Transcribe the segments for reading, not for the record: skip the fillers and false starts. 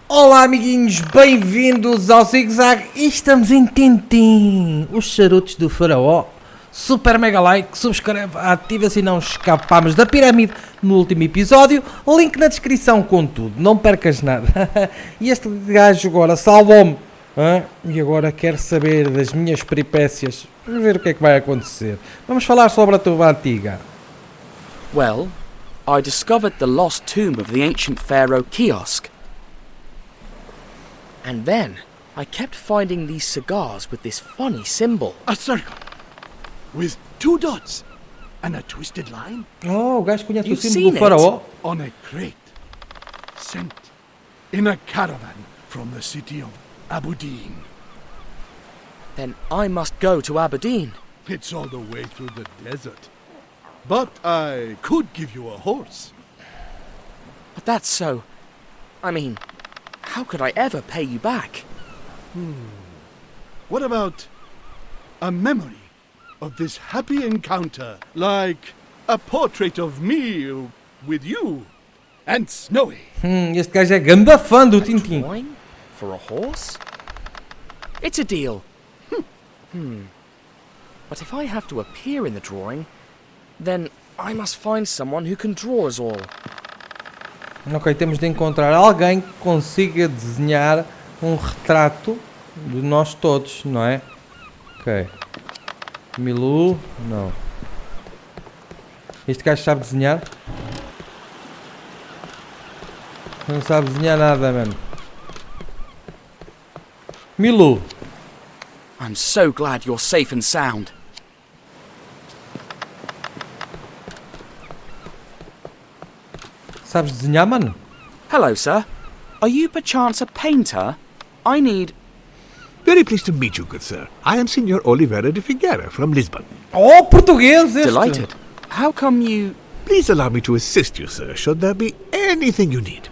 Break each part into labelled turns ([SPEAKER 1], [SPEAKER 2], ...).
[SPEAKER 1] Olá amiguinhos, bem-vindos ao ZigZag e estamos em Tintin, os charutos do Pharaoh. Super mega like, subscreve, ativa se não escapámos da pirâmide no último episódio, link na descrição com tudo, não percas nada. E este gajo agora salvou-me, e agora quer saber das minhas peripécias, vamos ver o que é que vai acontecer. Vamos falar sobre a tua antiga.
[SPEAKER 2] Well, I discovered the lost tomb of the ancient Pharaoh kiosk. And then, I kept finding these cigars with this funny symbol.
[SPEAKER 3] A circle with two dots and a twisted line.
[SPEAKER 1] Oh, o gajo conhece o
[SPEAKER 2] You've
[SPEAKER 1] símbolo do
[SPEAKER 2] seen
[SPEAKER 1] Pharaoh.
[SPEAKER 3] On a crate, sent in a caravan from the city of Aberdeen.
[SPEAKER 2] Then I must go to Aberdeen.
[SPEAKER 3] It's all the way through the desert. But I could give you a horse.
[SPEAKER 2] But that's so... I mean, how could I ever pay you back?
[SPEAKER 3] What about a memory of this happy encounter, like a portrait of me with you and Snowy?
[SPEAKER 1] Este gajo é ganda fã do Tintin.
[SPEAKER 2] Drawing? For a horse? It's a deal. But if I have to appear in the drawing, then I must find someone who can draw us all.
[SPEAKER 1] Ok, temos de encontrar alguém que consiga desenhar um retrato de nós todos, não é? Ok. Milu, não. Este gajo sabe desenhar? Não sabe desenhar nada, mano. Milu.
[SPEAKER 2] I'm so glad you're safe and sound.
[SPEAKER 1] Sabes desenhar, mano?
[SPEAKER 2] Hello, sir. Are you perchance a painter? I need...
[SPEAKER 4] Very pleased to meet you, good sir. I am Senor Oliveira de Figueira from Lisbon.
[SPEAKER 1] Oh, português este!
[SPEAKER 2] Delighted. How come you...
[SPEAKER 4] Please allow me to assist you, sir, should there be anything you need.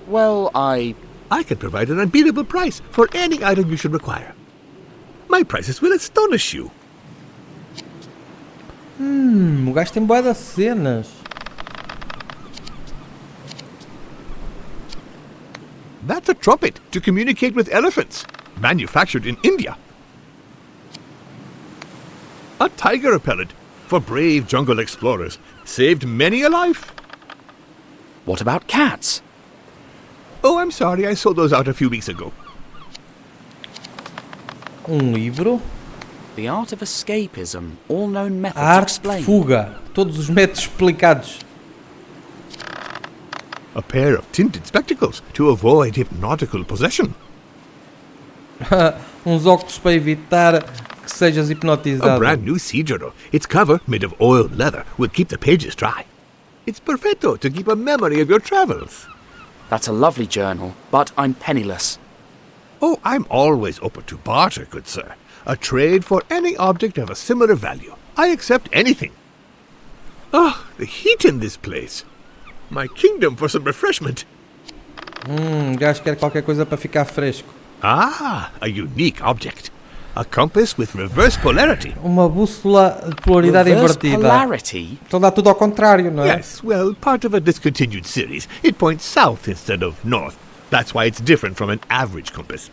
[SPEAKER 2] Well, I
[SPEAKER 4] can provide an unbeatable price for any item you should require. My prices will astonish you.
[SPEAKER 1] O gajo tem bué das cenas.
[SPEAKER 4] That's a trumpet to communicate with elephants, manufactured in India. A tiger repellent for brave jungle explorers, saved many a life.
[SPEAKER 2] What about cats?
[SPEAKER 4] Oh, I'm sorry, I sold those out a few weeks ago.
[SPEAKER 1] Livro.
[SPEAKER 2] The art of escapism. All known methods
[SPEAKER 1] A arte de
[SPEAKER 2] explained.
[SPEAKER 1] fuga. Todos os métodos explicados.
[SPEAKER 4] A pair of tinted spectacles to avoid hypnotical possession.
[SPEAKER 1] Uns óculos para evitar que sejas
[SPEAKER 4] A
[SPEAKER 1] hipnotizado.
[SPEAKER 4] brand new sigaro. Its cover, made of oiled leather, will keep the pages dry. It's perfecto to keep a memory of your travels.
[SPEAKER 2] That's a lovely journal, but I'm penniless.
[SPEAKER 4] Oh, I'm always open to barter, good sir. A trade for any object of a similar value. I accept anything. Ah, the heat in this place. My kingdom for some refreshment.
[SPEAKER 1] O gajo quer qualquer coisa para ficar fresco.
[SPEAKER 4] Ah, a unique object. A compass with reverse polarity.
[SPEAKER 1] Uma bússola de polaridade
[SPEAKER 2] Reverse
[SPEAKER 1] invertida.
[SPEAKER 2] polarity?
[SPEAKER 1] Então dá tudo ao contrário, não é?
[SPEAKER 4] Yes, well, part of a discontinued series. It points south instead of north. That's why it's different from an average compass.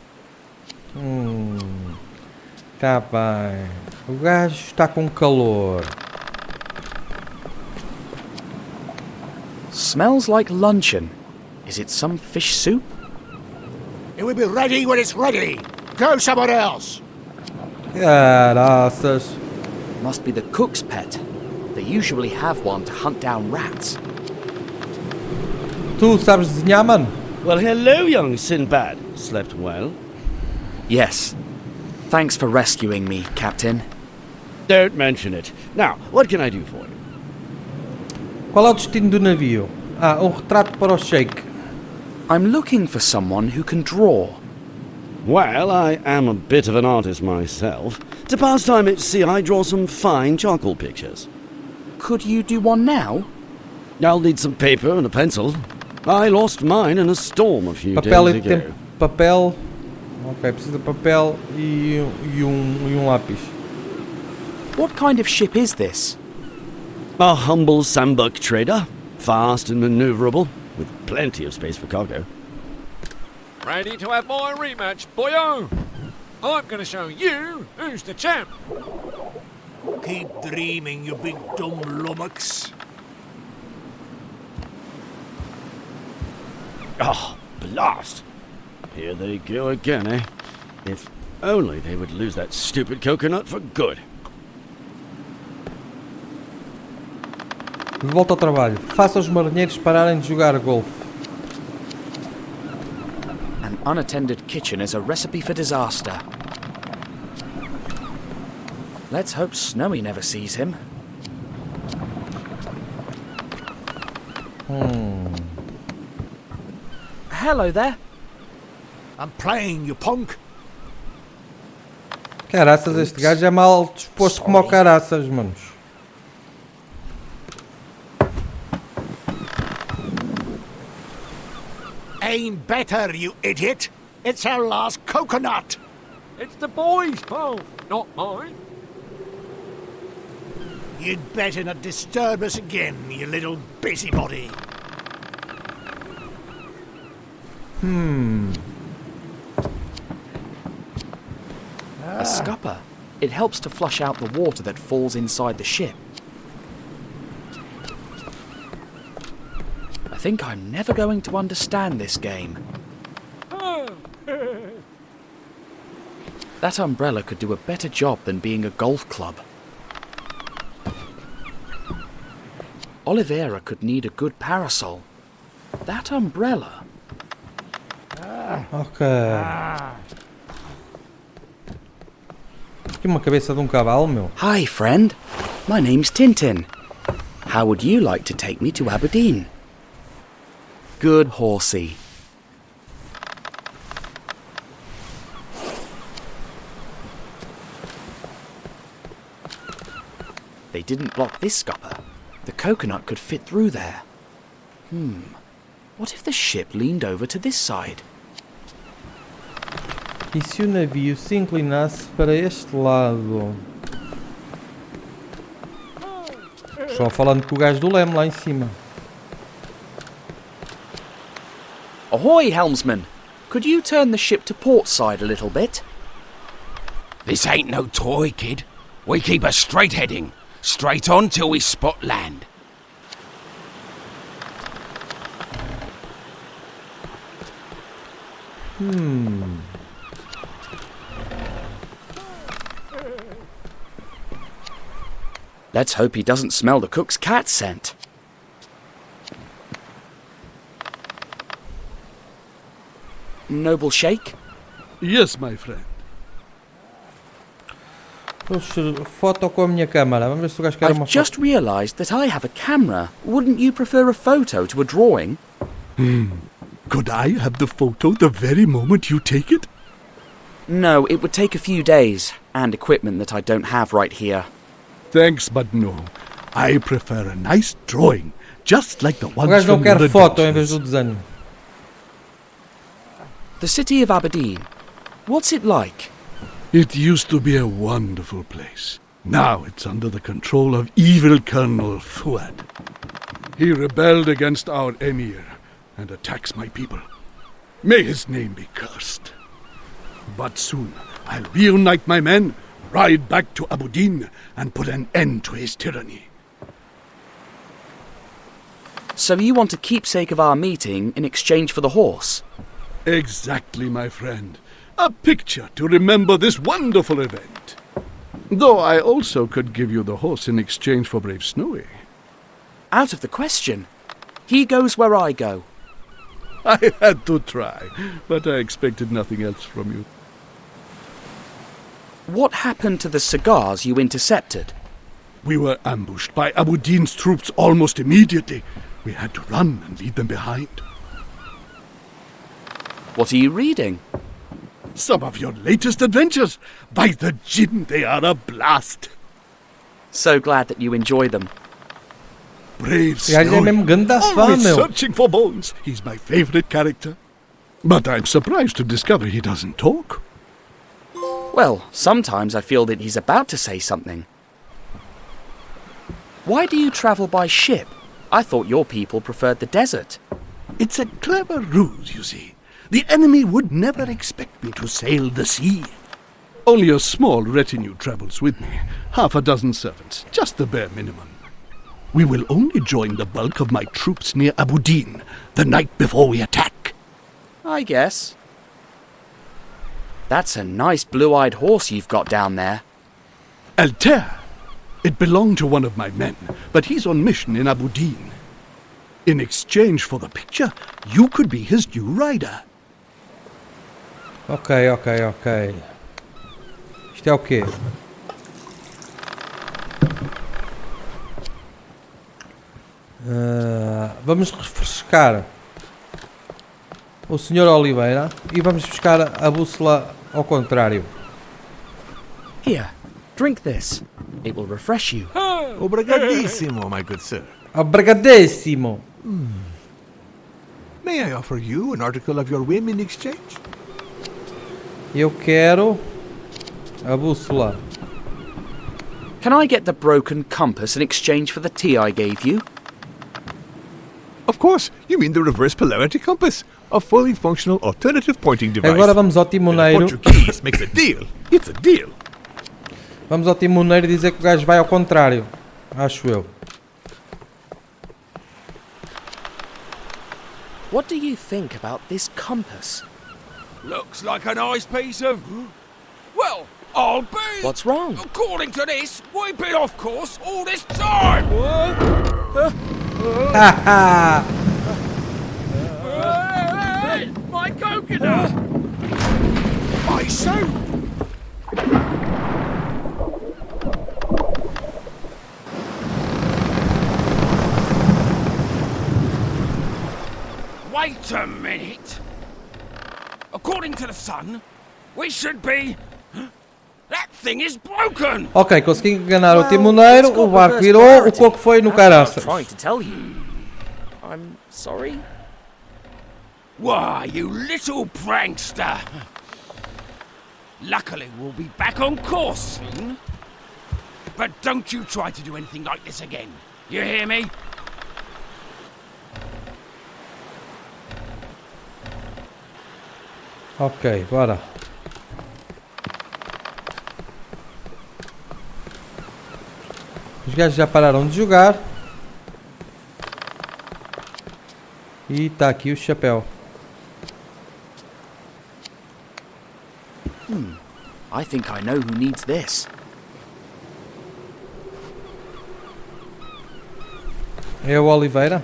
[SPEAKER 1] Tá bem. O gajo está com calor.
[SPEAKER 2] Smells like luncheon. Is it some fish soup?
[SPEAKER 3] It will be ready when it's ready. Go somewhere else.
[SPEAKER 1] Caraças.
[SPEAKER 2] Must be the cook's pet. They usually have one to hunt down rats.
[SPEAKER 1] Tu sabes desenhar, mano?
[SPEAKER 5] Well, hello, young Sinbad. Slept well?
[SPEAKER 2] Yes. Thanks for rescuing me, Captain.
[SPEAKER 5] Don't mention it. Now, what can I do for you?
[SPEAKER 1] Qual é o destino do navio? Retrato para o Sheik.
[SPEAKER 2] I'm looking for someone who can draw.
[SPEAKER 5] Well, I am a bit of an artist myself. To pass time at sea, I draw some fine charcoal pictures.
[SPEAKER 2] Could you do one now?
[SPEAKER 5] I'll need some paper and a pencil. I lost mine in a storm a few
[SPEAKER 1] Papel
[SPEAKER 5] days
[SPEAKER 1] e
[SPEAKER 5] ago.
[SPEAKER 1] tem papel. Ok, precisa de papel e lápis.
[SPEAKER 2] What kind of ship is this?
[SPEAKER 5] A humble sambuck trader, fast and maneuverable, with plenty of space for cargo.
[SPEAKER 6] Ready to have my rematch, boyo? I'm gonna show you who's the champ.
[SPEAKER 7] Keep dreaming, you big dumb lummox.
[SPEAKER 5] Oh, blast! Here they go again, eh? If only they would lose that stupid coconut for good.
[SPEAKER 1] De volta ao trabalho. Faça os marinheiros pararem de jogar golfe.
[SPEAKER 2] An unattended kitchen is a recipe for disaster. Let's hope Snowy never sees him. Hello there.
[SPEAKER 7] I'm playing, you punk.
[SPEAKER 1] Caraças, este gajo é mal disposto como o caraças, manos.
[SPEAKER 7] Aim better, you idiot. It's our last coconut.
[SPEAKER 6] It's the boys' fault, not mine.
[SPEAKER 7] You'd better not disturb us again, you little busybody.
[SPEAKER 2] A scupper. It helps to flush out the water that falls inside the ship. I think I'm never going to understand this game. That umbrella could do a better job than being a golf club. Oliveira could need a good parasol. That umbrella...
[SPEAKER 1] Ok. Aqui uma cabeça de um cavalo, meu.
[SPEAKER 2] Hi, friend. My name's Tintin. How would you like to take me to Aberdeen? Good horsey. They didn't block this scupper. The coconut could fit through there. What if the ship leaned over to this side?
[SPEAKER 1] E se o navio se inclinasse para este lado? Só falando com o gajo do leme lá em cima.
[SPEAKER 2] Ahoy, helmsman! Could you turn the ship to port side a little bit?
[SPEAKER 8] This ain't no toy, kid. We keep a straight heading. Straight on till we spot land.
[SPEAKER 2] Let's hope he doesn't smell the cook's cat scent. Noble Sheikh?
[SPEAKER 3] Yes, my friend.
[SPEAKER 1] Foto com a minha câmara. Vamos ver se o gajo quer uma
[SPEAKER 2] I've just
[SPEAKER 1] foto.
[SPEAKER 2] realised that I have a camera. Wouldn't you prefer a photo to a drawing?
[SPEAKER 3] Could I have the photo the very moment you take it?
[SPEAKER 2] No, it would take a few days, and equipment that I don't have right here.
[SPEAKER 3] Thanks, but no. I prefer a nice drawing, just like the
[SPEAKER 1] O
[SPEAKER 3] ones
[SPEAKER 1] gajo não
[SPEAKER 3] from
[SPEAKER 1] quer
[SPEAKER 3] your
[SPEAKER 1] foto em vez
[SPEAKER 3] adventures.
[SPEAKER 1] do desenho.
[SPEAKER 2] The city of Aberdeen. What's it like?
[SPEAKER 3] It used to be a wonderful place. Now it's under the control of evil Colonel Fuad. He rebelled against our emir and attacks my people. May his name be cursed. But soon I'll reunite my men, ride back to Aberdeen, and put an end to his tyranny.
[SPEAKER 2] So you want a keepsake of our meeting in exchange for the horse?
[SPEAKER 3] Exactly, my friend. A picture to remember this wonderful event. Though I also could give you the horse in exchange for brave Snowy.
[SPEAKER 2] Out of the question. He goes where I go.
[SPEAKER 3] I had to try, but I expected nothing else from you.
[SPEAKER 2] What happened to the cigars you intercepted?
[SPEAKER 3] We were ambushed by Aberdeen's troops almost immediately. We had to run and leave them behind.
[SPEAKER 2] What are you reading?
[SPEAKER 3] Some of your latest adventures. By the gin, they are a blast.
[SPEAKER 2] So glad that you enjoy them.
[SPEAKER 3] Brave
[SPEAKER 1] O gajo é
[SPEAKER 3] Snowy,
[SPEAKER 1] mesmo ganda fã,
[SPEAKER 3] always
[SPEAKER 1] meu.
[SPEAKER 3] searching for bones. He's my favorite character. But I'm surprised to discover he doesn't talk.
[SPEAKER 2] Well, sometimes I feel that he's about to say something. Why do you travel by ship? I thought your people preferred the desert.
[SPEAKER 3] It's a clever ruse, you see. The enemy would never expect me to sail the sea. Only a small retinue travels with me. Half a dozen servants, just the bare minimum. We will only join the bulk of my troops near Abudin the night before we attack.
[SPEAKER 2] I guess. That's a nice blue-eyed horse you've got down there.
[SPEAKER 3] Altair. It belonged to one of my men, but he's on mission in Abudin. In exchange for the picture, you could be his new rider.
[SPEAKER 1] Ok. Isto é o quê? Vamos refrescar o Sr. Oliveira e vamos buscar a bússola ao contrário.
[SPEAKER 2] Here, drink this. It will refresh you.
[SPEAKER 4] Obrigadíssimo, my good sir.
[SPEAKER 1] Obrigadíssimo!
[SPEAKER 4] May I offer you an article of your whim in exchange?
[SPEAKER 1] Eu quero a bússola.
[SPEAKER 2] Can I get the broken compass in exchange for the tea I gave you?
[SPEAKER 4] Of course, you mean the reverse polarity compass, a fully functional alternative pointing device.
[SPEAKER 1] Agora vamos ao
[SPEAKER 4] When a
[SPEAKER 1] timoneiro.
[SPEAKER 4] Português makes a deal, it's a deal.
[SPEAKER 1] Vamos ao timoneiro dizer que o gajo vai ao contrário. Acho eu.
[SPEAKER 2] What do you think about this compass?
[SPEAKER 8] Looks like a nice piece of... Well, I'll be...
[SPEAKER 2] What's wrong?
[SPEAKER 8] According to this, we've been off course all this time!
[SPEAKER 1] Haha!
[SPEAKER 8] Hey, my coconut! My soup! Wait a minute! According to the sun, we should be... That thing is broken!
[SPEAKER 1] Ok, consegui enganar o timoneiro, o barco virou, o coco foi no caraças.
[SPEAKER 2] Trying to tell you. I'm sorry.
[SPEAKER 8] Why, you little prankster! Luckily, we'll be back on course soon. But don't you try to do anything like this again. You hear me?
[SPEAKER 1] Ok, bora. Os gajos já pararam de jogar. E tá aqui o chapéu.
[SPEAKER 2] I think I know who needs this.
[SPEAKER 1] É o Oliveira?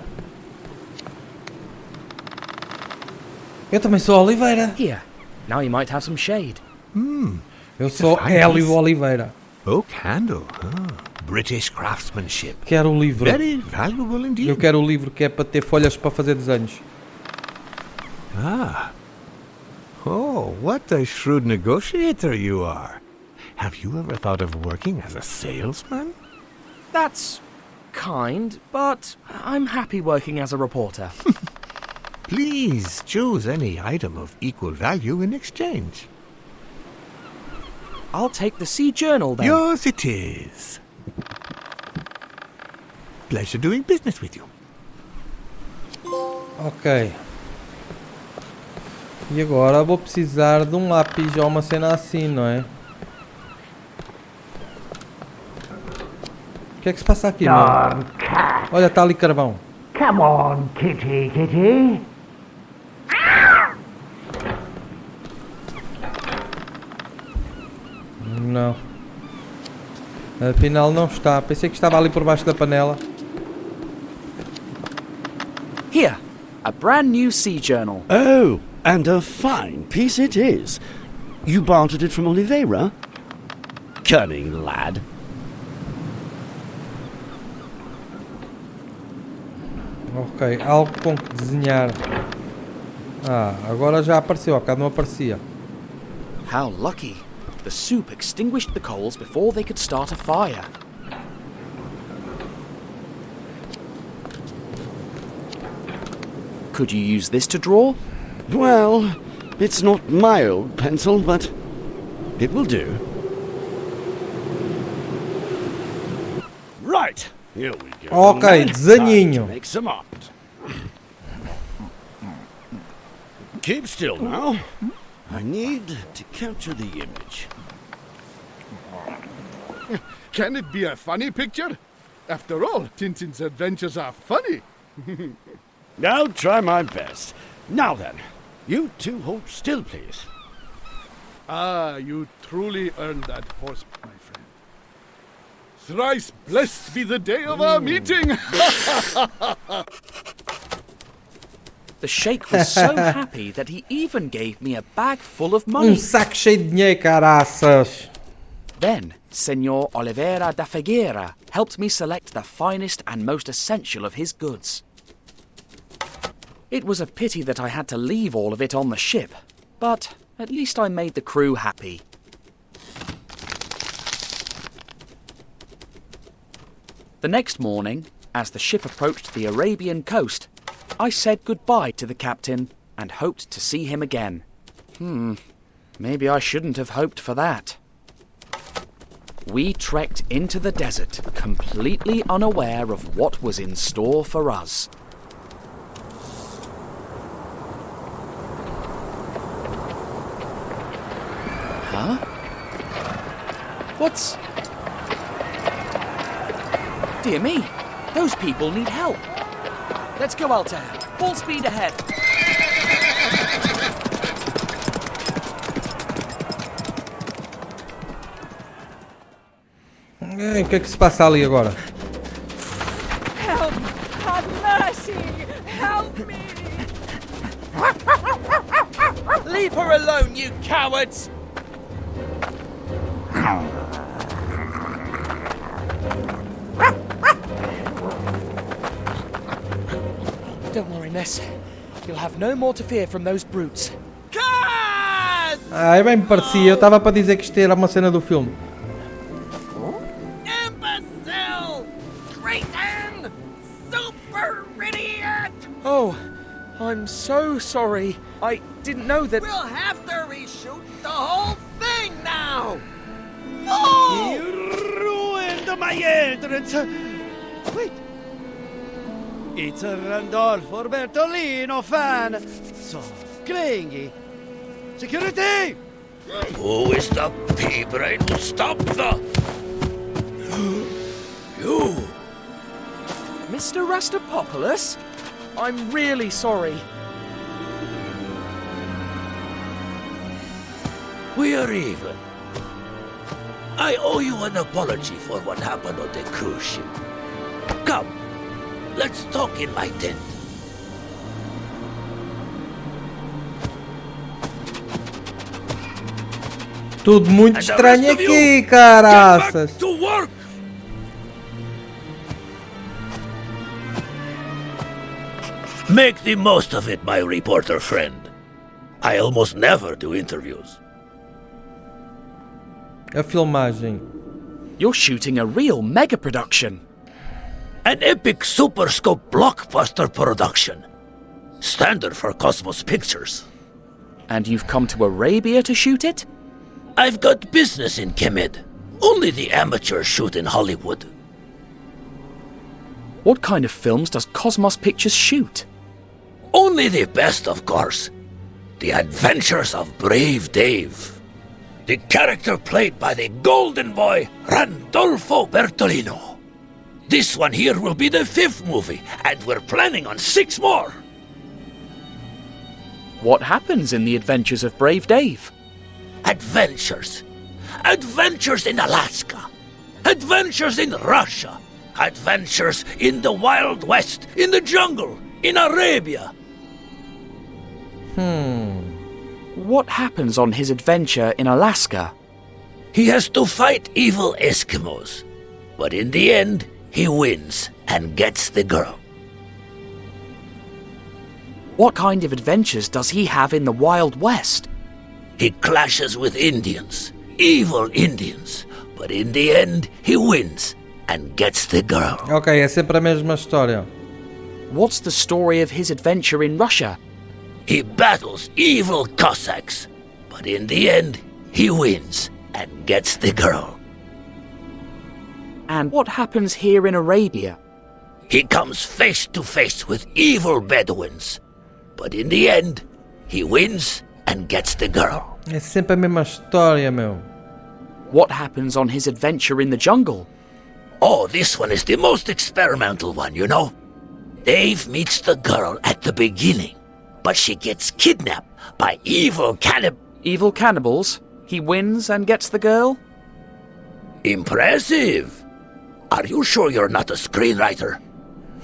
[SPEAKER 1] Eu também sou Oliveira.
[SPEAKER 2] Here, now you might have some shade.
[SPEAKER 1] Eu sou Hélio Oliveira.
[SPEAKER 4] Oak handle, British craftsmanship.
[SPEAKER 1] Quero o livro.
[SPEAKER 4] Very valuable indeed.
[SPEAKER 1] Eu quero o livro que é para ter folhas para fazer desenhos.
[SPEAKER 4] Ah. Oh, what a shrewd negotiator you are. Have you ever thought of working as a salesman?
[SPEAKER 2] That's kind, but I'm happy working as a reporter.
[SPEAKER 4] Please choose any item of equal value in exchange.
[SPEAKER 2] I'll take the Sea Journal then.
[SPEAKER 4] Yours it is. Pleasure doing business with you.
[SPEAKER 1] Ok. E agora vou precisar de um lápis ou uma cena assim, não é? O que é que se passa aqui, meu? Olha, está ali carvão.
[SPEAKER 7] Come on, kitty.
[SPEAKER 1] Não. Afinal não está. Pensei que estava ali por baixo da panela.
[SPEAKER 2] Here, a brand new Sea Journal.
[SPEAKER 5] Oh, and a fine piece it is. You bartered it from Oliveira? Cunning lad.
[SPEAKER 1] Ok, algo com que desenhar. Ah, agora já apareceu, há bocado não aparecia.
[SPEAKER 2] How lucky. The soup extinguished the coals before they could start a fire. Could you use this to draw?
[SPEAKER 5] Well, it's not my old pencil, but it will do. Right, here we go.
[SPEAKER 1] Ok,
[SPEAKER 5] Now it's time
[SPEAKER 1] desenhinho.
[SPEAKER 5] to make some art. keep still now. I need to capture the image.
[SPEAKER 3] Can it be a funny picture? After all, Tintin's adventures are funny.
[SPEAKER 5] I'll try my best. Now then, you two hold still, please.
[SPEAKER 3] Ah, you truly earned that horse, my friend. Thrice blessed be the day of our meeting!
[SPEAKER 2] The sheikh was so happy that he even gave me a bag full of money.
[SPEAKER 1] Saco cheio de dinheiro, caraças.
[SPEAKER 2] Then, Senor Oliveira da Figueira helped me select the finest and most essential of his goods. It was a pity that I had to leave all of it on the ship, but at least I made the crew happy. The next morning, as the ship approached the Arabian coast, I said goodbye to the captain and hoped to see him again. Maybe I shouldn't have hoped for that. We trekked into the desert, completely unaware of what was in store for us. Huh? What's... Dear me, those people need help. Let's go, Altair. Full speed ahead.
[SPEAKER 1] O que é que se passa ali agora?
[SPEAKER 9] Help! Have mercy! Help me!
[SPEAKER 8] Leave her alone, you cowards!
[SPEAKER 2] Don't worry, Ness. You'll have no more to fear from those brutes.
[SPEAKER 1] É bem me parecia, eu estava para dizer que isto era uma cena do filme.
[SPEAKER 8] Imbecile! Traitor! Super idiot!
[SPEAKER 2] Oh, I'm so sorry. I didn't know that...
[SPEAKER 8] We'll have to reshoot the whole thing now!
[SPEAKER 5] You ruined my entrance! Wait! It's a Randolfo Bertolino fan! So clingy! Security!
[SPEAKER 8] Who is the pea-brain who stopped the... You!
[SPEAKER 2] Mr. Rastapopoulos? I'm really sorry.
[SPEAKER 8] We are even. I owe you an apology for what happened on the cruise ship. Come, let's talk in my tent.
[SPEAKER 1] Tudo muito
[SPEAKER 8] And the
[SPEAKER 1] estranho
[SPEAKER 8] rest of you,
[SPEAKER 1] aqui,
[SPEAKER 8] get
[SPEAKER 1] caraças.
[SPEAKER 8] back to work! Make the most of it, my reporter friend. I almost never do interviews.
[SPEAKER 1] A filmagem.
[SPEAKER 2] You're shooting a real mega production.
[SPEAKER 8] An epic Super Scope blockbuster production. Standard for Cosmos Pictures.
[SPEAKER 2] And you've come to Arabia to shoot it?
[SPEAKER 8] I've got business in Kemed. Only the amateurs shoot in Hollywood.
[SPEAKER 2] What kind of films does Cosmos Pictures shoot?
[SPEAKER 8] Only the best, of course. The Adventures of Brave Dave. The character played by the golden boy, Randolfo Bertolino. This one here will be the 5th movie, and we're planning on 6 more.
[SPEAKER 2] What happens in the Adventures of Brave Dave?
[SPEAKER 8] Adventures. Adventures in Alaska. Adventures in Russia. Adventures in the Wild West, in the jungle, in Arabia.
[SPEAKER 2] What happens on his adventure in Alaska?
[SPEAKER 8] He has to fight evil Eskimos. But in the end, he wins and gets the girl.
[SPEAKER 2] What kind of adventures does he have in the Wild West?
[SPEAKER 8] He clashes with Indians, evil Indians. But in the end, he wins and gets the girl.
[SPEAKER 1] Ok, é sempre a mesma história.
[SPEAKER 2] What's the story of his adventure in Russia?
[SPEAKER 8] He battles evil Cossacks. But in the end, he wins and gets the girl.
[SPEAKER 2] And what happens here in Arabia?
[SPEAKER 8] He comes face to face with evil Bedouins. But in the end, He wins and gets the girl.
[SPEAKER 1] É sempre a mesma história, meu.
[SPEAKER 2] What happens on his adventure in the jungle?
[SPEAKER 8] Oh, this one is the most experimental one, you know. Dave meets the girl at the beginning, but she gets kidnapped by evil cannibals.
[SPEAKER 2] Evil cannibals? He wins and gets the girl?
[SPEAKER 8] Impressive. Are you sure you're not a screenwriter?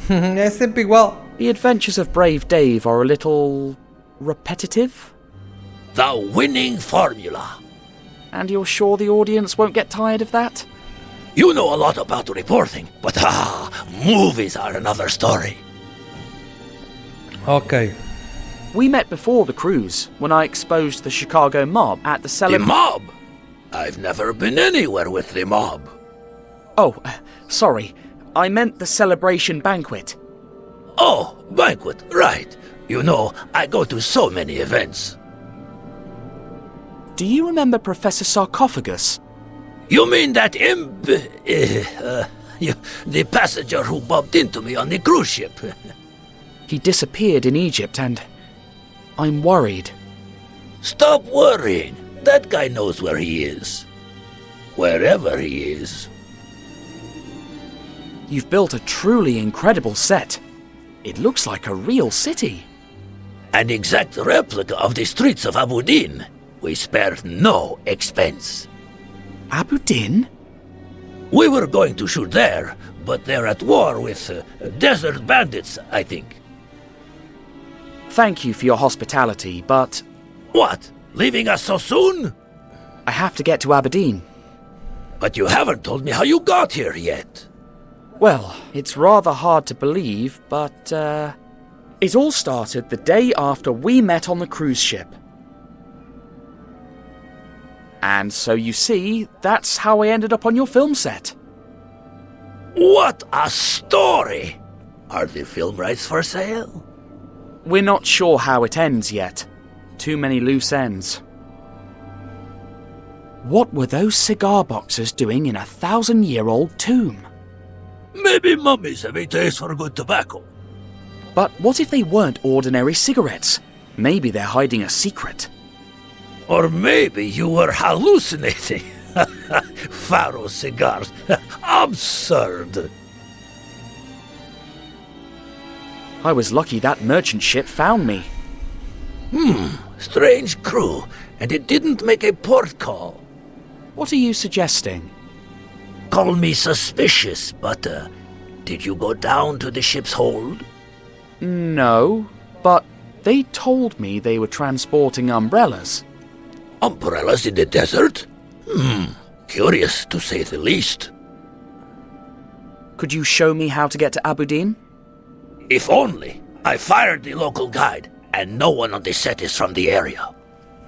[SPEAKER 1] É sempre igual.
[SPEAKER 2] The adventures of Brave Dave are a little repetitive.
[SPEAKER 8] The winning formula.
[SPEAKER 2] And you're sure the audience won't get tired of that?
[SPEAKER 8] You know a lot about reporting, but movies are another story.
[SPEAKER 1] Ok.
[SPEAKER 2] We met before the cruise, when I exposed the Chicago mob at the
[SPEAKER 8] The mob? I've never been anywhere with the mob.
[SPEAKER 2] Oh, sorry. I meant the celebration banquet.
[SPEAKER 8] Oh, banquet, right. You know, I go to so many events.
[SPEAKER 2] Do you remember Professor Sarcophagus?
[SPEAKER 8] You mean that the passenger who bumped into me on the cruise ship?
[SPEAKER 2] He disappeared in Egypt and I'm worried.
[SPEAKER 8] Stop worrying. That guy knows where he is. Wherever he is.
[SPEAKER 2] You've built a truly incredible set. It looks like a real city.
[SPEAKER 8] An exact replica of the streets of Abu Din. We spared no expense.
[SPEAKER 2] Abu Din?
[SPEAKER 8] We were going to shoot there, but they're at war with desert bandits, I think.
[SPEAKER 2] Thank you for your hospitality, but...
[SPEAKER 8] What? Leaving us so soon?
[SPEAKER 2] I have to get to Aberdeen.
[SPEAKER 8] But you haven't told me how you got here yet.
[SPEAKER 2] Well, it's rather hard to believe, but, it all started the day after we met on the cruise ship. And so you see, that's how I ended up on your film set.
[SPEAKER 8] What a story! Are the film rights for sale?
[SPEAKER 2] We're not sure how it ends yet. Too many loose ends. What were those cigar boxes doing in a 1,000-year-old tomb?
[SPEAKER 8] Maybe mummies have a taste for good tobacco.
[SPEAKER 2] But what if they weren't ordinary cigarettes? Maybe they're hiding a secret.
[SPEAKER 8] Or maybe you were hallucinating. Pharaoh cigars. Absurd.
[SPEAKER 2] I was lucky that merchant ship found me.
[SPEAKER 8] Strange crew, and it didn't make a port call.
[SPEAKER 2] What are you suggesting?
[SPEAKER 8] Call me suspicious, but did you go down to the ship's hold?
[SPEAKER 2] No, but they told me they were transporting umbrellas.
[SPEAKER 8] Umbrellas in the desert? Curious to say the least.
[SPEAKER 2] Could you show me how to get to Aberdeen?
[SPEAKER 8] If only. I fired the local guide, and no one on the set is from the area.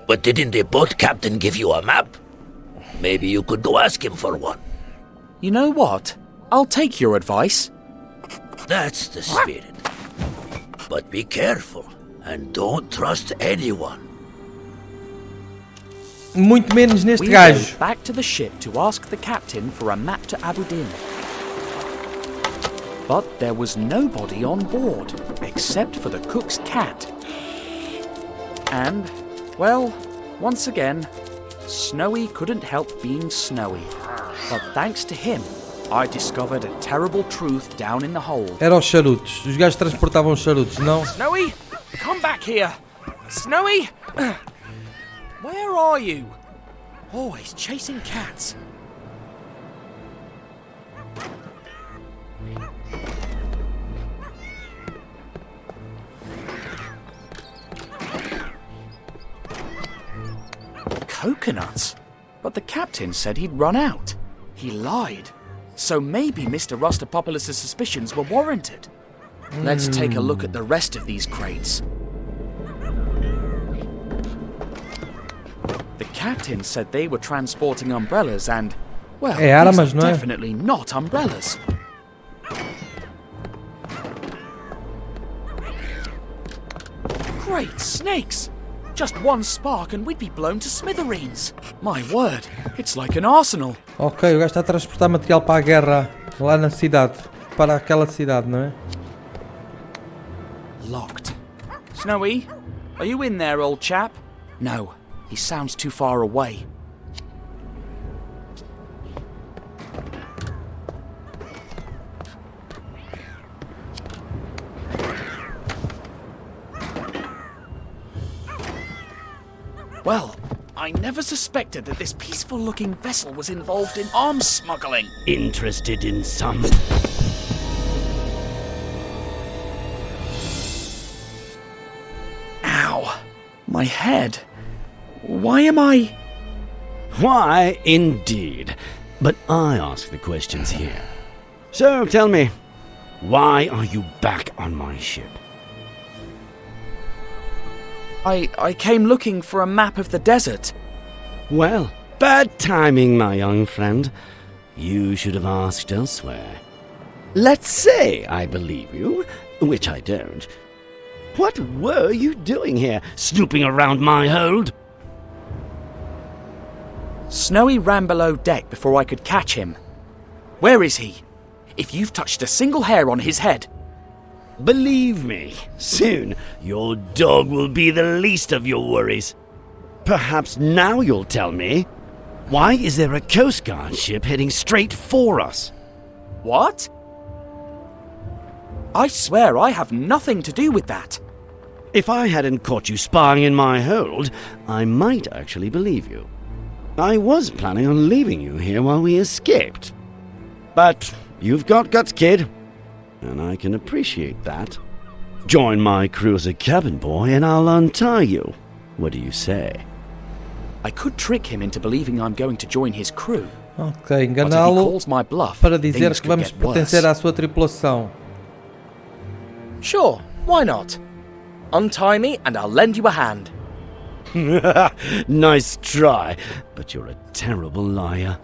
[SPEAKER 8] But didn't the boat captain give you a map? Maybe you could go ask him for one.
[SPEAKER 2] You know what? I'll take your advice.
[SPEAKER 8] That's the spirit. But be careful, and don't trust anyone.
[SPEAKER 1] Muito menos neste
[SPEAKER 2] We
[SPEAKER 1] gajo.
[SPEAKER 2] went back to the ship to ask the captain for a map to Aberdeen. But there was nobody on board, except for the cook's cat. And, well, once again, Snowy couldn't help being snowy. But thanks to him, I discovered a terrible truth down in the hold.
[SPEAKER 1] Era os charutos. Os gajos transportavam os charutos, não?
[SPEAKER 6] Snowy, come back here. Snowy, where are you?
[SPEAKER 2] Always chasing cats. Coconuts? But the captain said he'd run out. He lied. So maybe Mr. Rustopopoulos' suspicions were warranted. Let's take a look at the rest of these crates. The captain said they were transporting umbrellas and, well,
[SPEAKER 1] armas,
[SPEAKER 2] these
[SPEAKER 1] não
[SPEAKER 2] are
[SPEAKER 1] é?
[SPEAKER 2] definitely not umbrellas. Great snakes! Just one spark and we'd be blown to smithereens. My word, it's like an arsenal.
[SPEAKER 1] Ok, o gajo está a transportar material para a guerra lá na cidade. Para aquela cidade, não é?
[SPEAKER 2] Locked. Snowy, Are you in there, old chap? No, he sounds too far away. Well, I never suspected that this peaceful-looking vessel was involved in arms smuggling.
[SPEAKER 5] Interested in some?
[SPEAKER 2] Ow. My head. Why am I...
[SPEAKER 5] Why, indeed. But I ask the questions here. So, tell me, why are you back on my ship?
[SPEAKER 2] I came looking for a map of the desert.
[SPEAKER 5] Well, bad timing, my young friend. You should have asked elsewhere. Let's say I believe you, which I don't. What were you doing here, snooping around my hold?
[SPEAKER 2] Snowy ran below deck before I could catch him. Where is he? If you've touched a single hair on his head...
[SPEAKER 5] Believe me, soon your dog will be the least of your worries. Perhaps now you'll tell me, why is there a Coast Guard ship heading straight for us?
[SPEAKER 2] What? I swear I have nothing to do with that.
[SPEAKER 5] If I hadn't caught you spying in my hold, I might actually believe you. I was planning on leaving you here while we escaped. But you've got guts, kid. And I can appreciate that. Join my crew as a cabin boy and I'll untie you. What do you say?
[SPEAKER 2] I could trick him into believing I'm going to join his crew.
[SPEAKER 1] Ok, enganá-lo para dizer que vamos pertencer à sua tripulação.
[SPEAKER 6] Sure, why not? Untie me and I'll lend you a hand.
[SPEAKER 5] Nice try, but you're a terrible liar.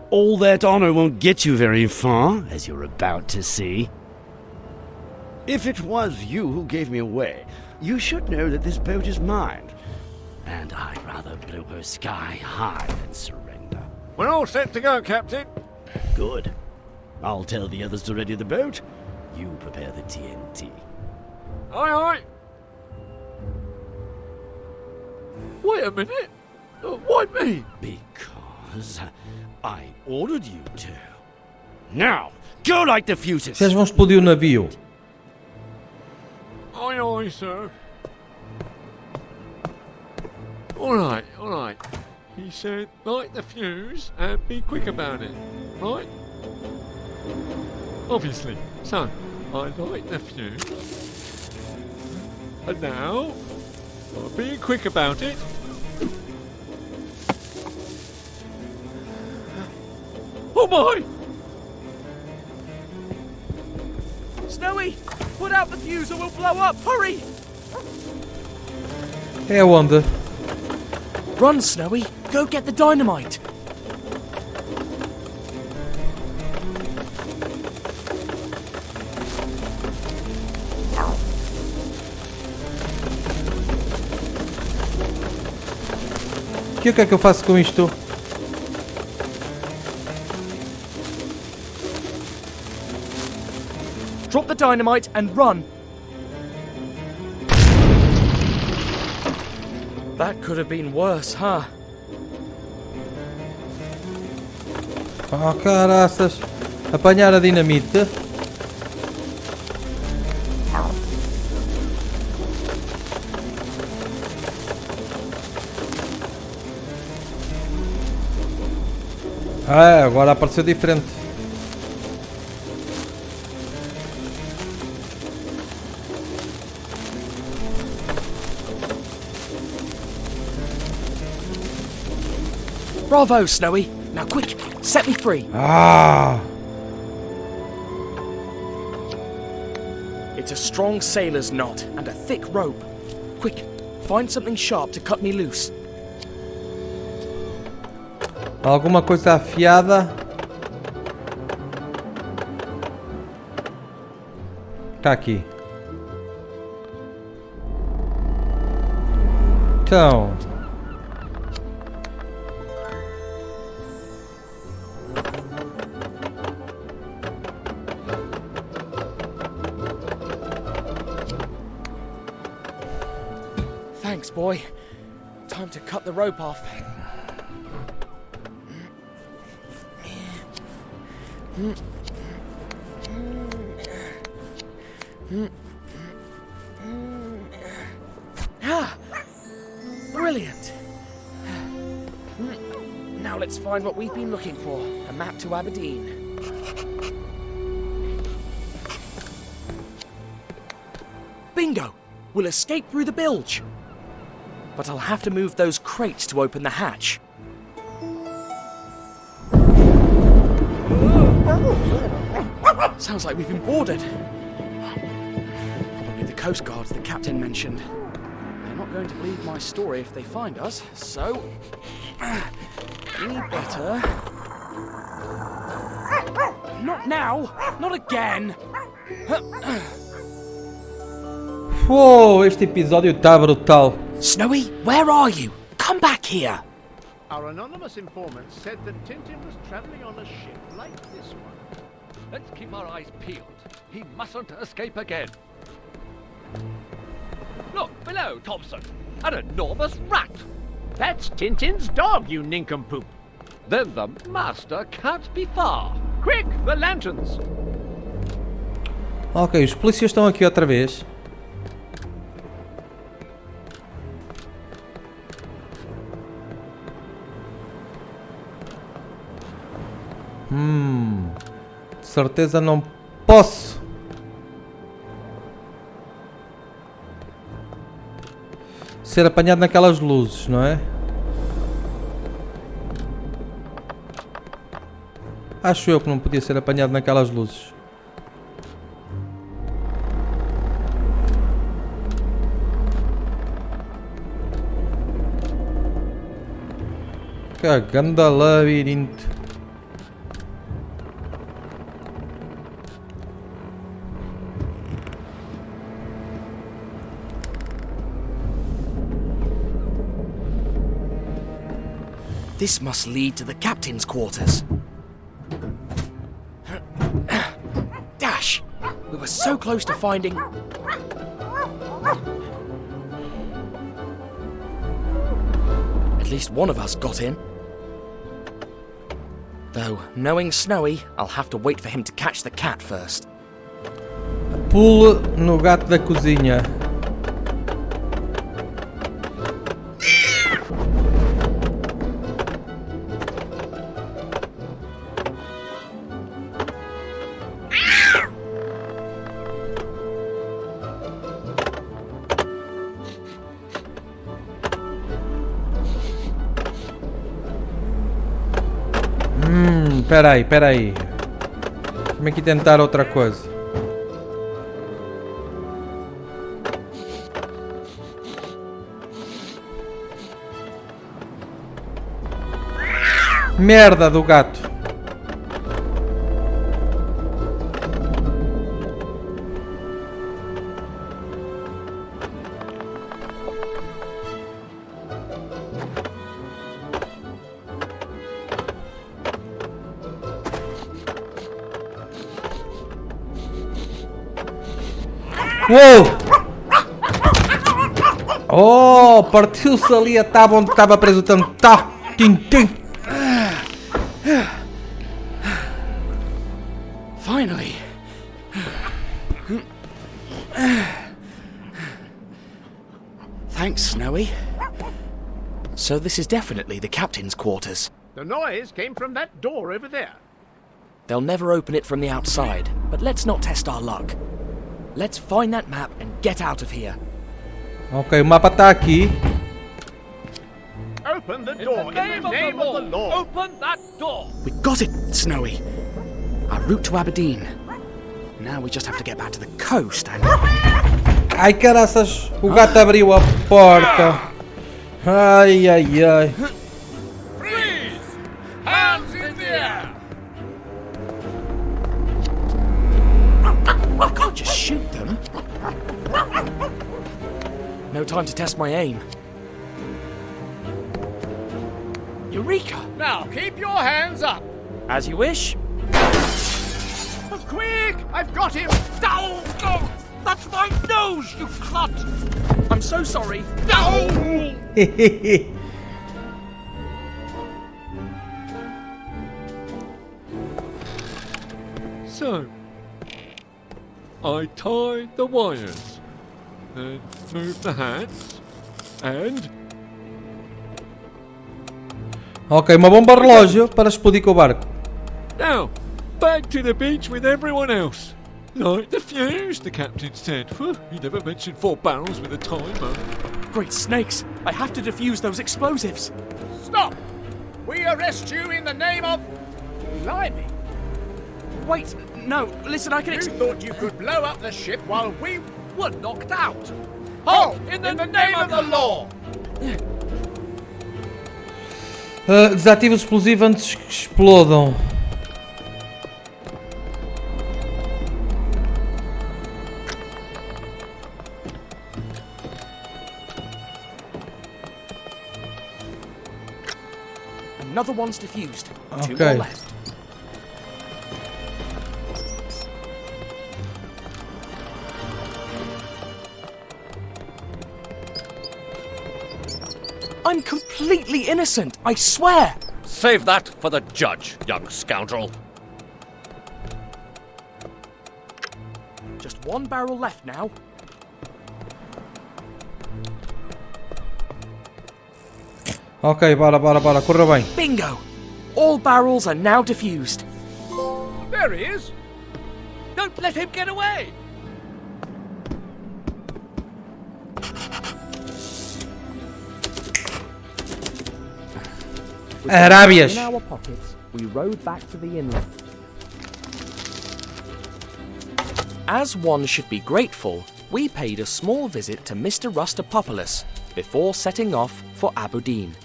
[SPEAKER 5] All that honor won't get you very far, as you're about to see. If it was you who gave me away, you should know that this boat is mine. And I'd rather blow her sky high than surrender.
[SPEAKER 4] We're all set to go, Captain.
[SPEAKER 5] Good. I'll tell the others to ready the boat. You prepare the TNT.
[SPEAKER 4] Aye, aye. Wait a minute. Why me?
[SPEAKER 5] Because I ordered you to. Now, go light the fuses.
[SPEAKER 1] Vocês vão explodir o navio.
[SPEAKER 4] Aye, aye, sir. All right. He said, light the fuse and be quick about it, right? Obviously. So, I light the fuse. And now, be quick about it. Oh my!
[SPEAKER 6] Snowy, put out the fuse or we'll blow up. Hurry!
[SPEAKER 1] É onde?
[SPEAKER 2] Run, Snowy. Go get the dynamite.
[SPEAKER 1] O que é que eu faço com isto?
[SPEAKER 6] Drop the dynamite and run. That could have been worse, huh?
[SPEAKER 1] Oh, caraças. Apanhar a dinamite. Ah, agora apareceu diferente.
[SPEAKER 2] Bravo, Snowy. Now quick, set me free.
[SPEAKER 1] Ah!
[SPEAKER 6] It's a strong sailor's knot and a thick rope. Quick, find something sharp to cut me loose.
[SPEAKER 1] Alguma coisa afiada. Tá aqui. Então.
[SPEAKER 6] Yes, boy. Time to cut the rope off. Ah! Brilliant! Now let's find what we've been looking for. A map to Aberdeen. Bingo! We'll escape through the bilge. But I'll have to move those crates to open the hatch. Sounds like we've been boarded. Probably the Coast Guards the captain mentioned. They're not going to believe my story if they find us, so... we better... Not now! Not again!
[SPEAKER 1] Uou, este episódio tá brutal.
[SPEAKER 6] Snowy, where are you? Come back here!
[SPEAKER 4] Our anonymous informant said that Tintin was traveling on a ship like this one.
[SPEAKER 10] Let's keep our eyes peeled. He mustn't escape again. Look, below, Thompson. An enormous rat.
[SPEAKER 7] That's Tintin's dog, you nincompoop.
[SPEAKER 10] Then the master can't be far.
[SPEAKER 7] Quick, the lanterns.
[SPEAKER 1] Ok, os polícias estão aqui outra vez. De certeza não posso. Ser apanhado naquelas luzes, não é? Acho eu que não podia ser apanhado naquelas luzes. Que ganda labirinto.
[SPEAKER 6] This must lead to the captain's quarters. Dash! We were so close to finding... At least one of us got in. Though, knowing Snowy, I'll have to wait for him to catch the cat first.
[SPEAKER 1] Pule no gato da cozinha. Peraí. Vamos aqui tentar outra coisa. Merda do gato. Uou! Oh, partiu-se ali a tábua onde estava preso o Tintin.
[SPEAKER 6] Finally. Thanks, Snowy. So this is definitely the captain's quarters.
[SPEAKER 7] The noise came from that door over there.
[SPEAKER 6] They'll never open it from the outside, but let's not test our luck. Let's find that map and get out of here.
[SPEAKER 1] Ok, o mapa está aqui.
[SPEAKER 7] Open the door in the name of the Lord.
[SPEAKER 10] Open that door.
[SPEAKER 6] We got it, Snowy. Our route to Aberdeen. Now we just have to get back to the coast and...
[SPEAKER 1] Ai caraças, o gato abriu a porta. Ai.
[SPEAKER 10] Freeze! Hands in the air.
[SPEAKER 6] I can't just shoot them. No time to test my aim. Eureka!
[SPEAKER 10] Now keep your hands up.
[SPEAKER 6] As you wish.
[SPEAKER 7] Quick! I've got him!
[SPEAKER 10] Down! Go! That's my nose, you clut!
[SPEAKER 2] I'm so sorry.
[SPEAKER 10] So, I tie the wires, then move the hats, and
[SPEAKER 1] Ok, uma bomba relógio para explodir com o barco.
[SPEAKER 10] now back to the beach with everyone else. Light the fuse, the captain said. He never mentioned 4 barrels with a timer.
[SPEAKER 2] Great snakes! I have to defuse those explosives.
[SPEAKER 7] Stop! We arrest you in the name of... Blimey!
[SPEAKER 2] Wait, no, listen, I can
[SPEAKER 7] You thought you could blow up the ship while we
[SPEAKER 10] Were knocked out.
[SPEAKER 7] Halt! In the name of the law!
[SPEAKER 1] Desativa o explosivo antes que explodam.
[SPEAKER 2] Another one's diffused. 2
[SPEAKER 1] Okay.
[SPEAKER 2] more left. I'm completely innocent, I swear!
[SPEAKER 8] Save that for the judge, young scoundrel.
[SPEAKER 2] Just 1 barrel left now.
[SPEAKER 1] Ok, bora, correu bem.
[SPEAKER 2] Bingo! All barrels are now diffused.
[SPEAKER 7] There he is!
[SPEAKER 10] Don't let him get away.
[SPEAKER 1] Arábias.
[SPEAKER 2] In our pockets, we rowed back to the inlet. As one should be grateful, we paid a small visit to Mr. Rustopopoulos before setting off for Aberdeen.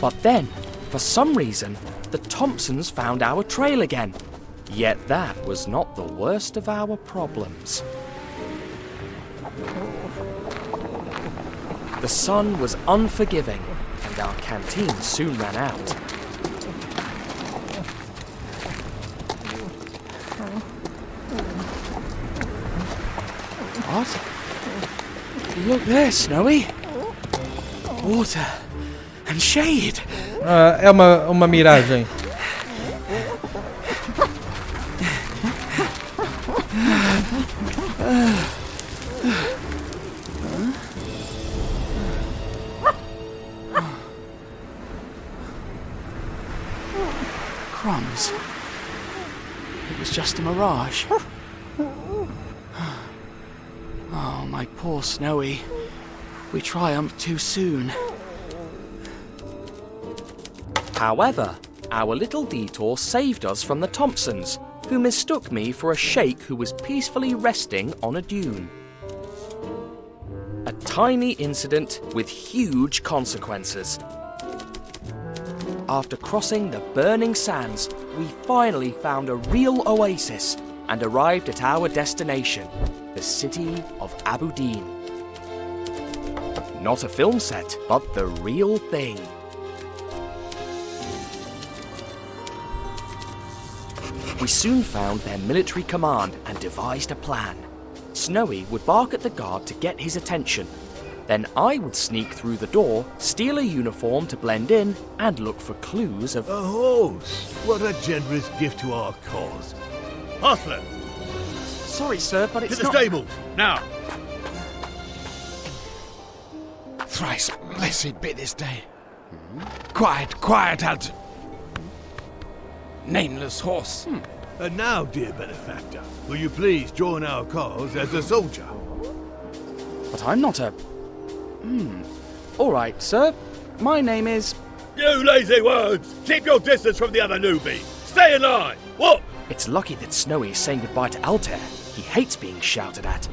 [SPEAKER 2] But then, for some reason, the Thompsons found our trail again. Yet that was not the worst of our problems. The sun was unforgiving, and our canteen soon ran out. What? Look there, Snowy. Water and shade.
[SPEAKER 1] É uma miragem.
[SPEAKER 2] Crumbs. It was just a mirage. Oh, my poor Snowy. We triumphed too soon. However, our little detour saved us from the Thompsons, who mistook me for a sheikh who was peacefully resting on a dune. A tiny incident with huge consequences. After crossing the burning sands, we finally found a real oasis and arrived at our destination, the city of Aberdeen. Not a film set, but the real thing. We soon found their military command and devised a plan. Snowy would bark at the guard to get his attention. Then I would sneak through the door, steal a uniform to blend in, and look for clues of...
[SPEAKER 4] A horse! What a generous gift to our cause. Hostler,
[SPEAKER 2] Sorry, sir, but
[SPEAKER 4] to
[SPEAKER 2] it's
[SPEAKER 4] the
[SPEAKER 2] not...
[SPEAKER 4] stables, now!
[SPEAKER 7] Thrice blessed be this day. Quiet, Alton. Nameless horse.
[SPEAKER 4] And now, dear benefactor, will you please join our cause as a soldier?
[SPEAKER 2] But I'm not a... All right, sir. My name is...
[SPEAKER 4] You lazy words! Keep your distance from the other newbie! Stay in line! What?
[SPEAKER 2] It's lucky that Snowy is saying goodbye to Altair. He hates being shouted at.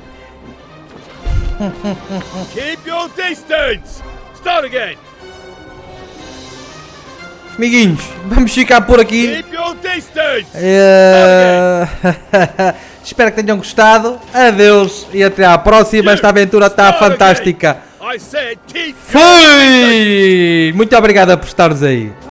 [SPEAKER 4] Keep your distance! Start again!
[SPEAKER 1] Amiguinhos, vamos ficar por aqui.
[SPEAKER 4] Keep your distance!
[SPEAKER 1] Espero que tenham gostado. Adeus e até à próxima. Esta aventura está fantástica.
[SPEAKER 4] I said keep
[SPEAKER 1] Fui! Muito obrigado por estares aí.